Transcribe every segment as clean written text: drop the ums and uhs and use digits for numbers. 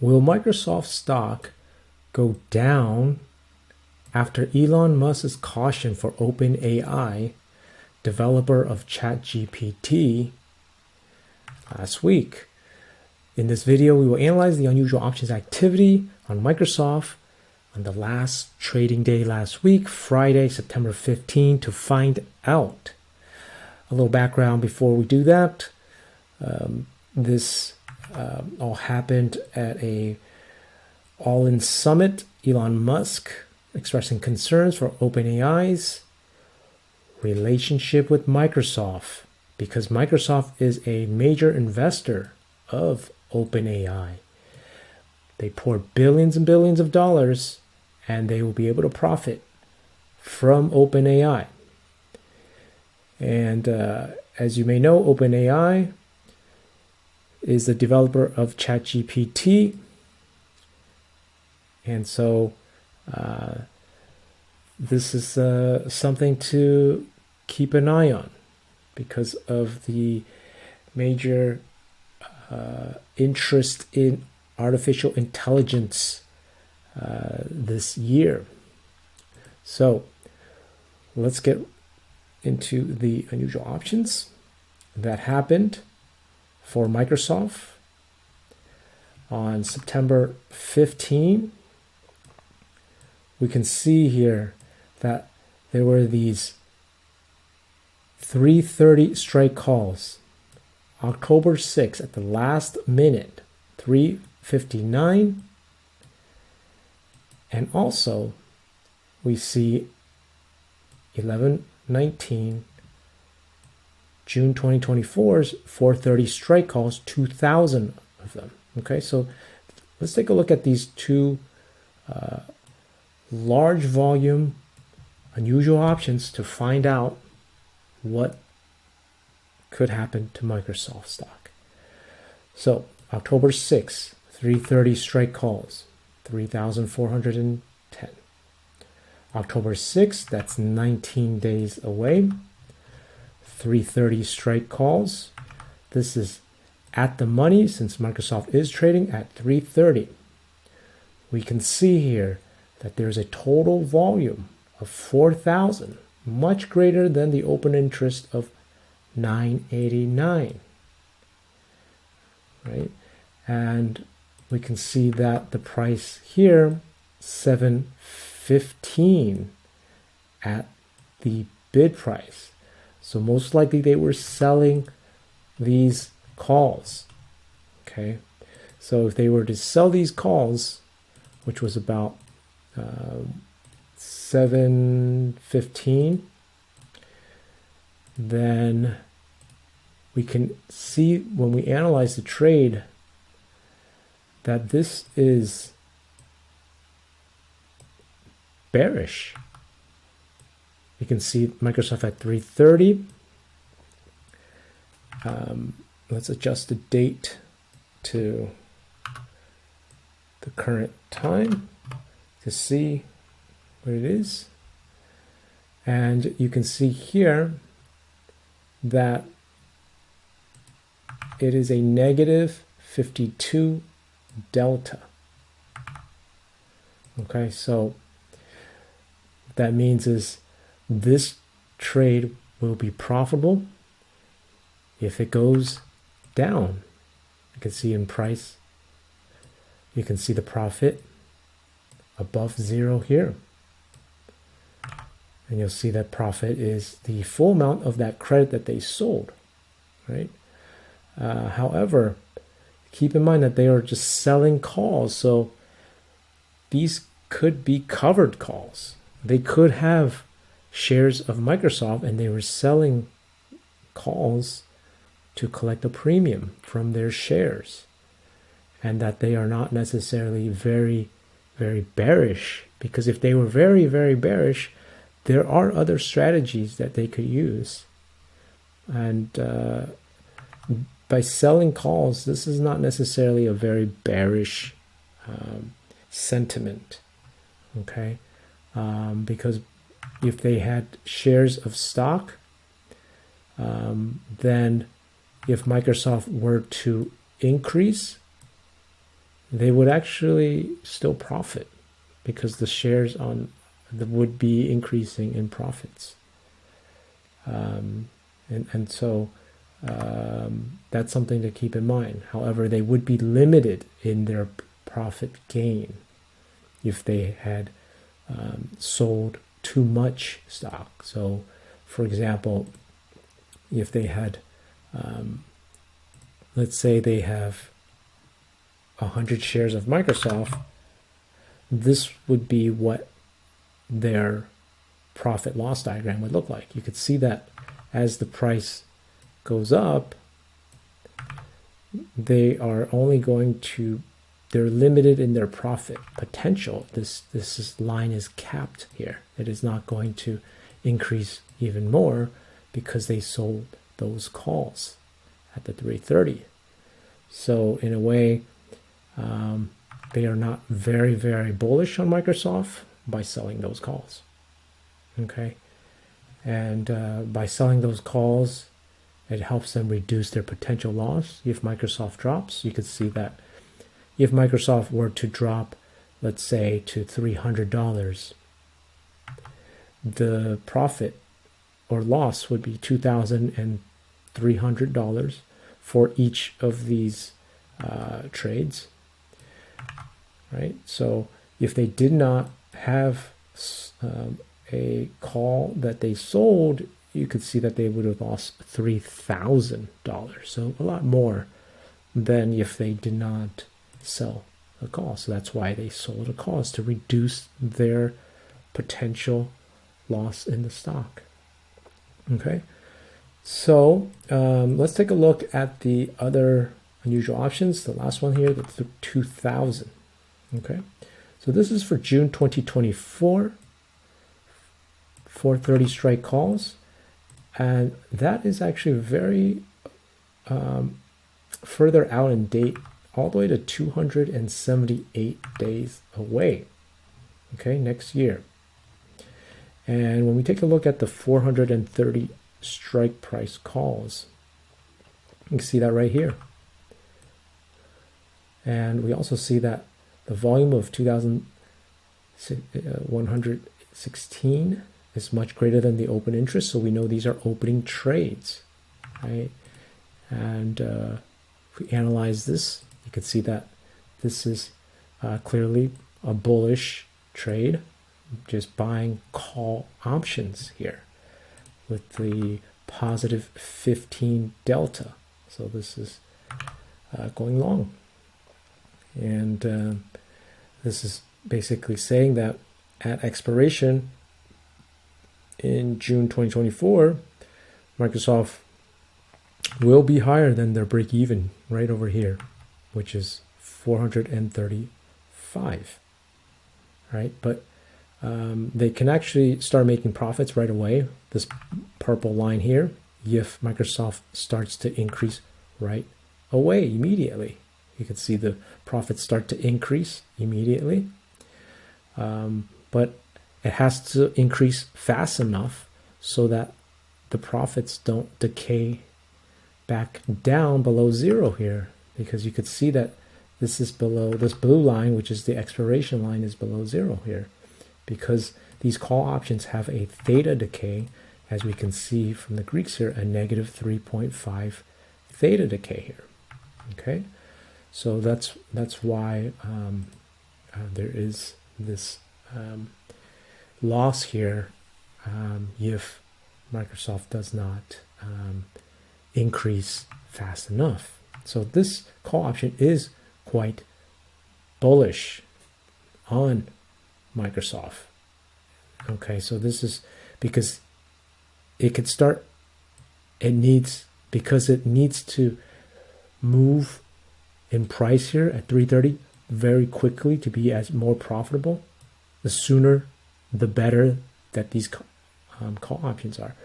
Will Microsoft stock go down after Elon Musk's caution for OpenAI, developer of ChatGPT, last week? In this video, we will analyze the unusual options activity on Microsoft on the last trading day last week, Friday, September 15, to find out. A little background before we do that. This all happened at a all-in summit. Elon Musk expressing concerns for OpenAI's relationship with Microsoft, because Microsoft is a major investor of OpenAI. They pour billions and billions of dollars, and they will be able to profit from OpenAI. And as you may know, OpenAI is the developer of ChatGPT. And so this is something to keep an eye on because of the major interest in artificial intelligence this year. So let's get into the unusual options that happened for Microsoft on September 15. We can see here that there were these 3:30 strike calls. October 6th at the last minute, 3:59. And also we see 11/19 June 2024's 4:30 strike calls, 2,000 of them. Okay, so let's take a look at these two large volume unusual options to find out what could happen to Microsoft stock. So October 6th, 3:30 strike calls, 3,410. October 6th, that's 19 days away. 3:30 strike calls. This is at the money since Microsoft is trading at 3:30. We can see here that there's a total volume of 4,000, much greater than the open interest of 989, right? And we can see that the price here, 715 at the bid price. So most likely they were selling these calls, okay? So if they were to sell these calls, which was about 715, then we can see when we analyze the trade that this is bearish. You can see Microsoft at 3:30. Let's adjust the date to the current time to see what it is. And you can see here that it is a negative 52 delta. Okay, so what that means is this trade will be profitable if it goes down. You can see in price, you can see the profit above zero here. And you'll see that profit is the full amount of that credit that they sold, right? However, keep in mind that they are just selling calls. So these could be covered calls. They could have shares of Microsoft and they were selling calls to collect a premium from their shares, and that they are not necessarily very, very bearish, because if they were very, very bearish, there are other strategies that they could use. And by selling calls, this is not necessarily a very bearish sentiment, okay? Because if they had shares of stock, then if Microsoft were to increase, they would actually still profit because the shares on would be increasing in profits. And so that's something to keep in mind. However, they would be limited in their profit gain if they had sold too much stock. So, for example, if they had, let's say they have 100 shares of Microsoft, this would be what their profit loss diagram would look like. You could see that as the price goes up, they are only going to, they're limited in their profit potential. This line is capped here. It is not going to increase even more because they sold those calls at the 330. So in a way, they are not very, very bullish on Microsoft by selling those calls. Okay. And by selling those calls, it helps them reduce their potential loss. If Microsoft drops, you could see that if Microsoft were to drop, let's say, to $300, the profit or loss would be $2,300 for each of these trades, right? So if they did not have a call that they sold, you could see that they would have lost $3,000. So a lot more than if they did not sell a call. So that's why they sold a call, is to reduce their potential loss in the stock. Okay, so let's take a look at the other unusual options. The last one here, the 2000. Okay, so this is for June 2024, 430 strike calls, and that is actually very further out in date, all the way to 278 days away. Okay, next year. And when we take a look at the 430 strike price calls, you can see that right here. And we also see that the volume of 2,116 is much greater than the open interest. So we know these are opening trades, right? And if we analyze this, you can see that this is clearly a bullish trade, just buying call options here with the positive 15 delta. So this is going long. And this is basically saying that at expiration in June 2024, Microsoft will be higher than their break even right over here, which is 435, right? But they can actually start making profits right away. This purple line here, if Microsoft starts to increase right away immediately. You can see the profits start to increase immediately. But it has to increase fast enough so that the profits don't decay back down below zero here, because you could see that this is below, this blue line, which is the expiration line, is below zero here, because these call options have a theta decay, as we can see from the Greeks here, a negative 3.5 theta decay here. Okay, so that's why there is this loss here if Microsoft does not increase fast enough. So this call option is quite bullish on Microsoft. Okay, so this is because it could start, because it needs to move in price here at 330 very quickly to be as more profitable. The sooner the better that these call options are,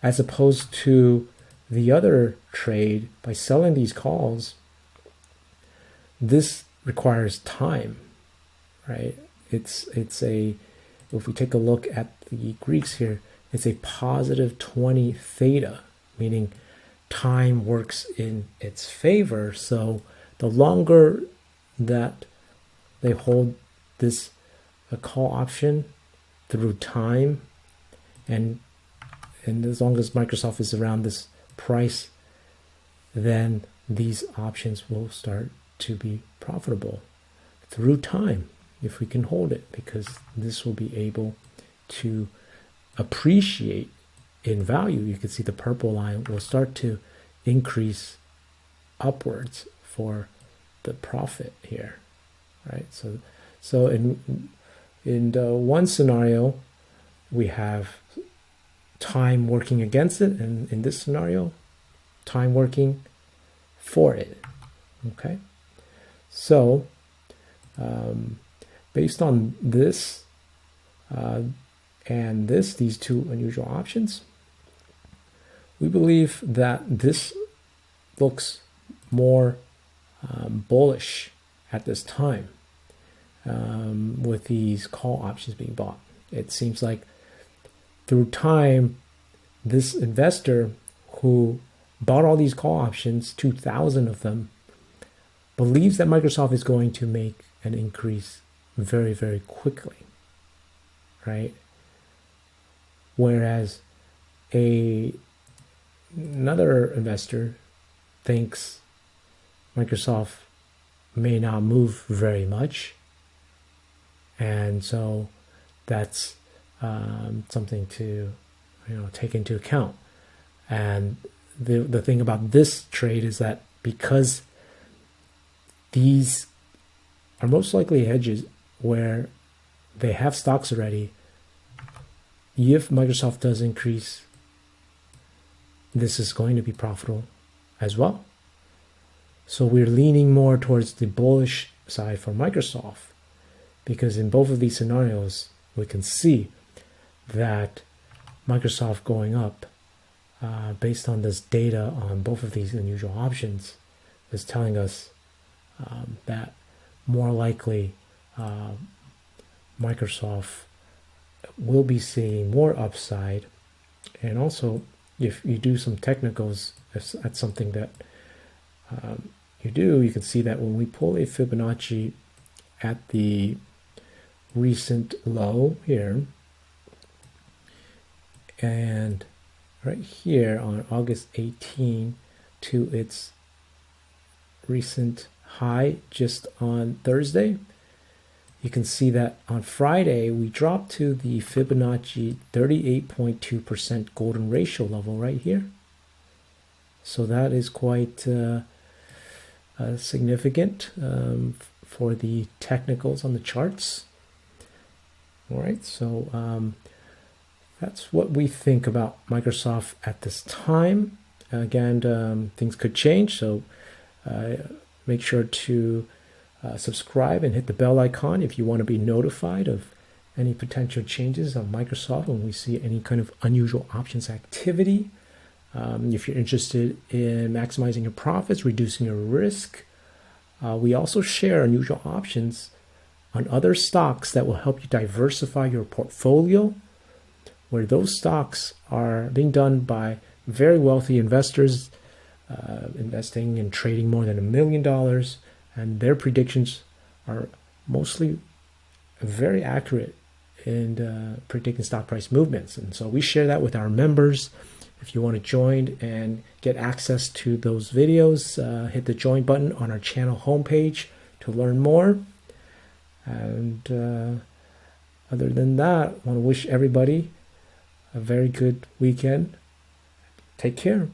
as opposed to the other trade. By selling these calls, this requires time, right? It's a, if we take a look at the Greeks here, it's a positive 20 theta, meaning time works in its favor. So the longer that they hold this a call option through time, and as long as Microsoft is around this price, then these options will start to be profitable through time if we can hold it, because this will be able to appreciate in value. You can see the purple line will start to increase upwards for the profit here, right? So in the one scenario, we have time working against it, and in this scenario, time working for it. Okay, so based on this and these two unusual options, we believe that this looks more bullish at this time, with these call options being bought. It seems like through time, this investor who bought all these call options, 2,000 of them, believes that Microsoft is going to make an increase very, very quickly, right? Whereas another investor thinks Microsoft may not move very much, and so that's something to take into account. And the thing about this trade is that because these are most likely hedges where they have stocks already, if Microsoft does increase, this is going to be profitable as well. So we're leaning more towards the bullish side for Microsoft, because in both of these scenarios, we can see that Microsoft going up, based on this data on both of these unusual options, is telling us that more likely Microsoft will be seeing more upside. And also, if you do some technicals, if that's something that you can see that when we pull a Fibonacci at the recent low here, and right here on August 18 to its recent high just on Thursday, you can see that on Friday we dropped to the Fibonacci 38.2% golden ratio level right here. So that is quite significant for the technicals on the charts. All right, so that's what we think about Microsoft at this time. Again, things could change, so make sure to subscribe and hit the bell icon if you want to be notified of any potential changes on Microsoft when we see any kind of unusual options activity. If you're interested in maximizing your profits, reducing your risk, we also share unusual options on other stocks that will help you diversify your portfolio, where those stocks are being done by very wealthy investors, investing and trading more than $1 million, and their predictions are mostly very accurate in predicting stock price movements. And so we share that with our members. If you want to join and get access to those videos, hit the join button on our channel homepage to learn more. And other than that, I want to wish everybody a very good weekend. Take care.